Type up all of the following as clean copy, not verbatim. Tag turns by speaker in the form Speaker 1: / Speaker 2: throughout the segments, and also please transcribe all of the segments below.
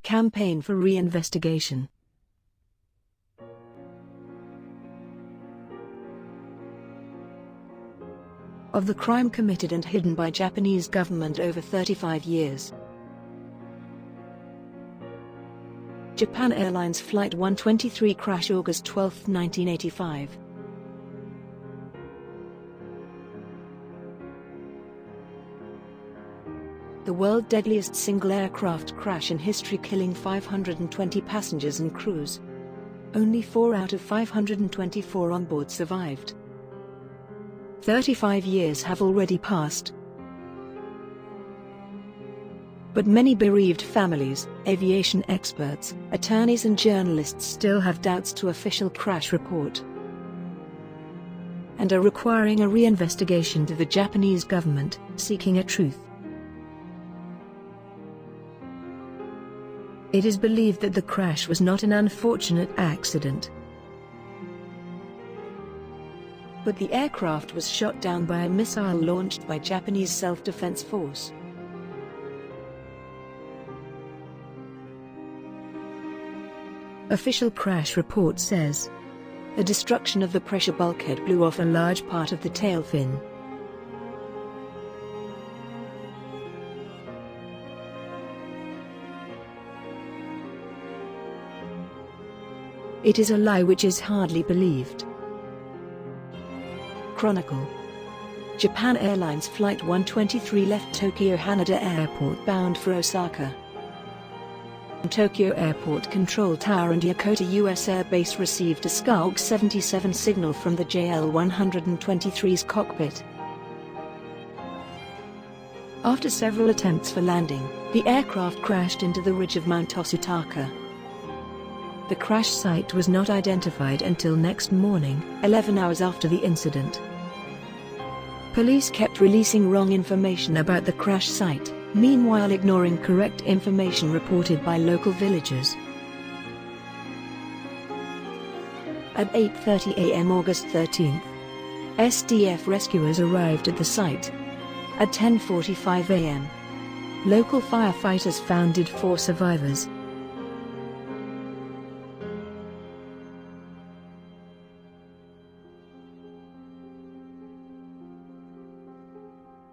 Speaker 1: Campaign for Reinvestigation. Of the crime committed and hidden by Japanese government over 35 years. Japan Airlines Flight 123 crash August 12, 1985. The world's deadliest single aircraft crash in history, killing 520 passengers and crews. Only 4 out of 524 on board survived. 35 years have already passed. But many bereaved families, aviation experts, attorneys and journalists still have doubts to official crash report, and are requiring a reinvestigation to the Japanese government, seeking a truth. It is believed that the crash was not an unfortunate accident, but the aircraft was shot down by a missile launched by Japanese self-defense force. Official crash report says, the destruction of the pressure bulkhead blew off a large part of the tail fin. It is a lie which is hardly believed. Chronicle. Japan Airlines Flight 123 left Tokyo Haneda Airport bound for Osaka. Tokyo Airport Control Tower and Yokota U.S. Air Base received a Skulk 77 signal from the JAL123's cockpit. After several attempts for landing, the aircraft crashed into the ridge of Mount Osutaka. The crash site was not identified until next morning, 11 hours after the incident. Police kept releasing wrong information about the crash site, meanwhile ignoring correct information reported by local villagers. At 8:30 a.m. August 13, SDF rescuers arrived at the site. At 10:45 a.m., local firefighters found 4 survivors.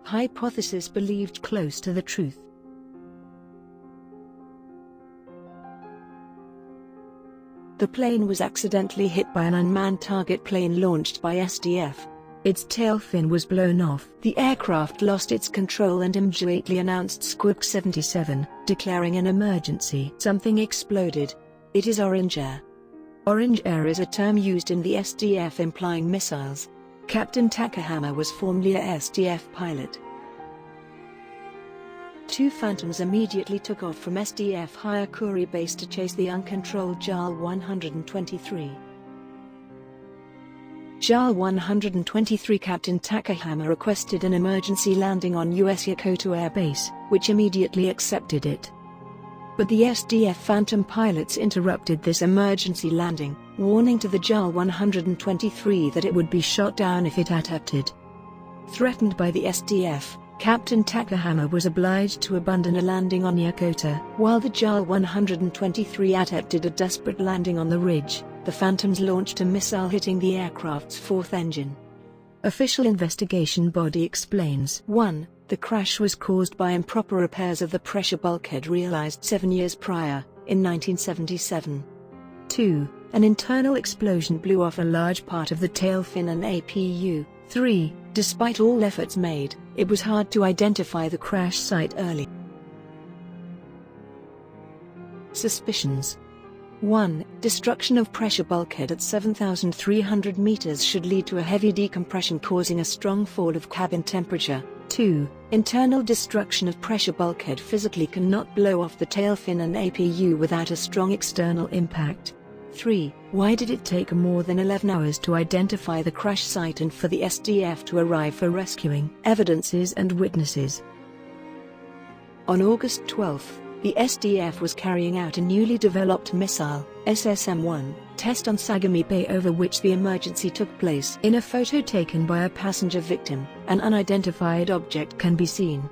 Speaker 1: Hypothesis believed close to the truth. The plane was accidentally hit by an unmanned target plane launched by SDF. Its tail fin was blown off. The aircraft lost its control and immediately announced Squawk 77, declaring an emergency. Something exploded. It is orange air. Orange air is a term used in the SDF implying missiles. Captain Takahama was formerly a SDF pilot. 2 Phantoms immediately took off from SDF Hyakuri base to chase the uncontrolled JAL123. JAL123 Captain Takahama requested an emergency landing on US Yokota Air Base, which immediately accepted it. But the SDF Phantom pilots interrupted this emergency landing, warning to the JAL123 that it would be shot down if it attempted. Threatened by the SDF, Captain Takahama was obliged to abandon a landing on Yokota. While the JAL123 attempted a desperate landing on the ridge, the Phantoms launched a missile hitting the aircraft's 4th engine. Official investigation body explains: 1. The crash was caused by improper repairs of the pressure bulkhead realized 7 years prior, in 1977. 2. An internal explosion blew off a large part of the tail fin and APU. 3. Despite all efforts made, it was hard to identify the crash site early. Suspicions. 1. Destruction of pressure bulkhead at 7,300 meters should lead to a heavy decompression causing a strong fall of cabin temperature. 2. Internal destruction of pressure bulkhead physically cannot blow off the tail fin and APU without a strong external impact. 3. Why did it take more than 11 hours to identify the crash site and for the SDF to arrive for rescuing evidences and witnesses? On August 12, the SDF was carrying out a newly developed missile, SSM-1, test on Sagami Bay, over which the emergency took place. In a photo taken by a passenger victim, an unidentified object can be seen.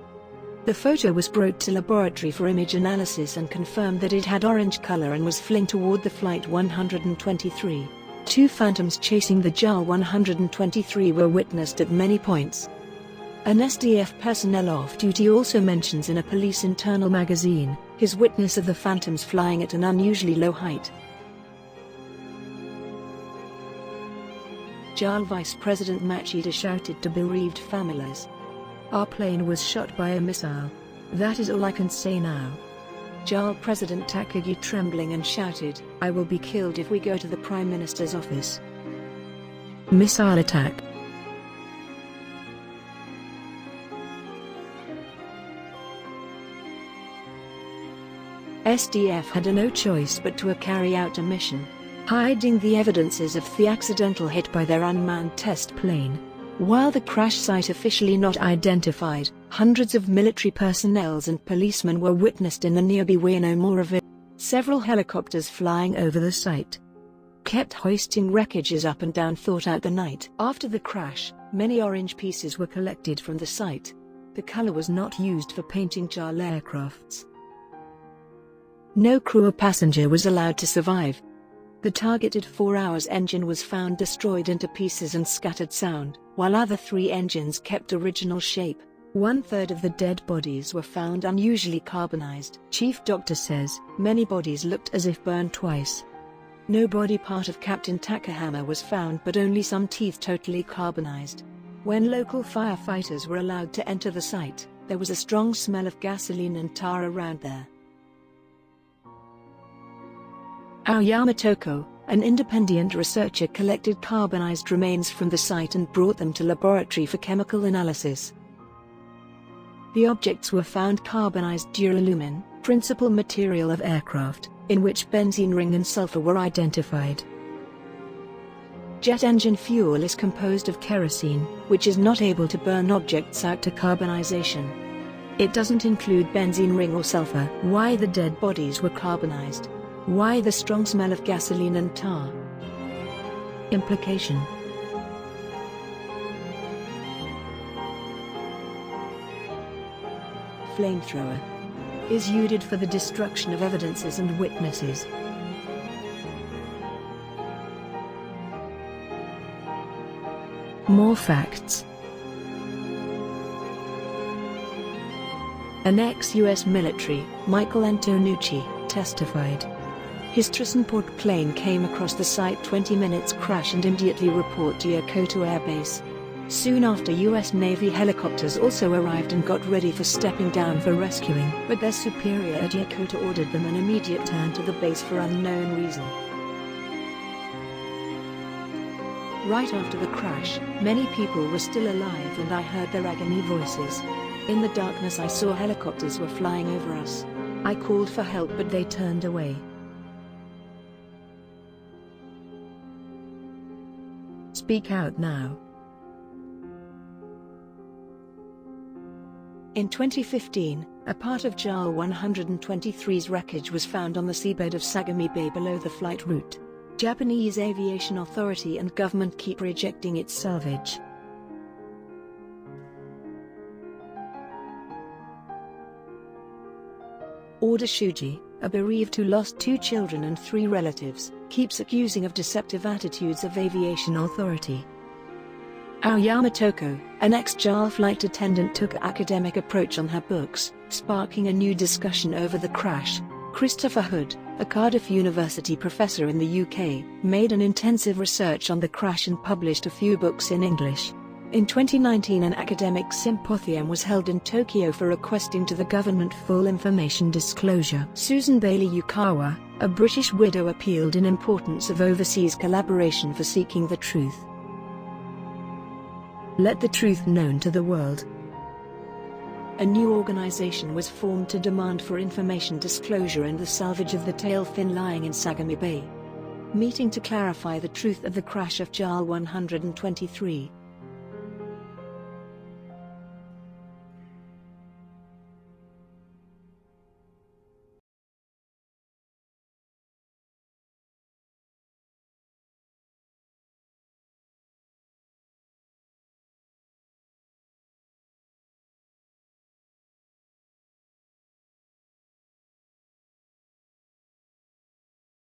Speaker 1: The photo was brought to laboratory for image analysis and confirmed that it had orange color and was flying toward the Flight 123. 2 phantoms chasing the JAL-123 were witnessed at many points. An SDF personnel off-duty also mentions in a police internal magazine his witness of the phantoms flying at an unusually low height. JAL Vice President Machida shouted to bereaved families, "Our plane was shot by a missile. That is all I can say now." JAL President Takagi trembling and shouted, "I will be killed if we go to the Prime Minister's office." Missile attack. SDF had no choice but to carry out a mission, hiding the evidences of the accidental hit by their unmanned test plane. While the crash site officially not identified, hundreds of military personnel and policemen were witnessed in the nearby Ueno Mora village. Several helicopters flying over the site kept hoisting wreckages up and down throughout the night. After the crash, many orange pieces were collected from the site. The color was not used for painting JAL aircrafts. No crew or passenger was allowed to survive. The targeted 4 hours engine was found destroyed into pieces and scattered sound, while other 3 engines kept original shape. 1/3 of the dead bodies were found unusually carbonized. Chief Doctor says, many bodies looked as if burned twice. No body part of Captain Takahama was found, but only some teeth totally carbonized. When local firefighters were allowed to enter the site, there was a strong smell of gasoline and tar around there. Aoyama Toko, an independent researcher, collected carbonized remains from the site and brought them to laboratory for chemical analysis. The objects were found carbonized duralumin, principal material of aircraft, in which benzene ring and sulfur were identified. Jet engine fuel is composed of kerosene, which is not able to burn objects out to carbonization. It doesn't include benzene ring or sulfur. Why the dead bodies were carbonized? Why the strong smell of gasoline and tar? Implication. Flamethrower is used for the destruction of evidences and witnesses. More facts. An ex-US military, Michael Antonucci, testified. His transport plane came across the site 20 minutes crash and immediately report to Yokoto Air Base. Soon after, US Navy helicopters also arrived and got ready for stepping down for rescuing, but their superior at Yokoto ordered them an immediate turn to the base for unknown reason. Right after the crash, many people were still alive and I heard their agony voices. In the darkness I saw helicopters were flying over us. I called for help but they turned away. Speak out now. In 2015, a part of JAL-123's wreckage was found on the seabed of Sagami Bay below the flight route. Japanese Aviation Authority and government keep rejecting its salvage. Oda Shuji, a bereaved who lost 2 children and 3 relatives, keeps accusing of deceptive attitudes of Aviation Authority. Aoyama Toko, an ex-JAL flight attendant, took an academic approach on her books, sparking a new discussion over the crash. Christopher Hood, a Cardiff University professor in the UK, made an intensive research on the crash and published a few books in English. In 2019, an academic symposium was held in Tokyo for requesting to the government full information disclosure. Susan Bailey Yukawa, a British widow, appealed in importance of overseas collaboration for seeking the truth. Let the truth known to the world. A new organization was formed to demand for information disclosure and the salvage of the tail fin lying in Sagami Bay. Meeting to clarify the truth of the crash of JAL-123.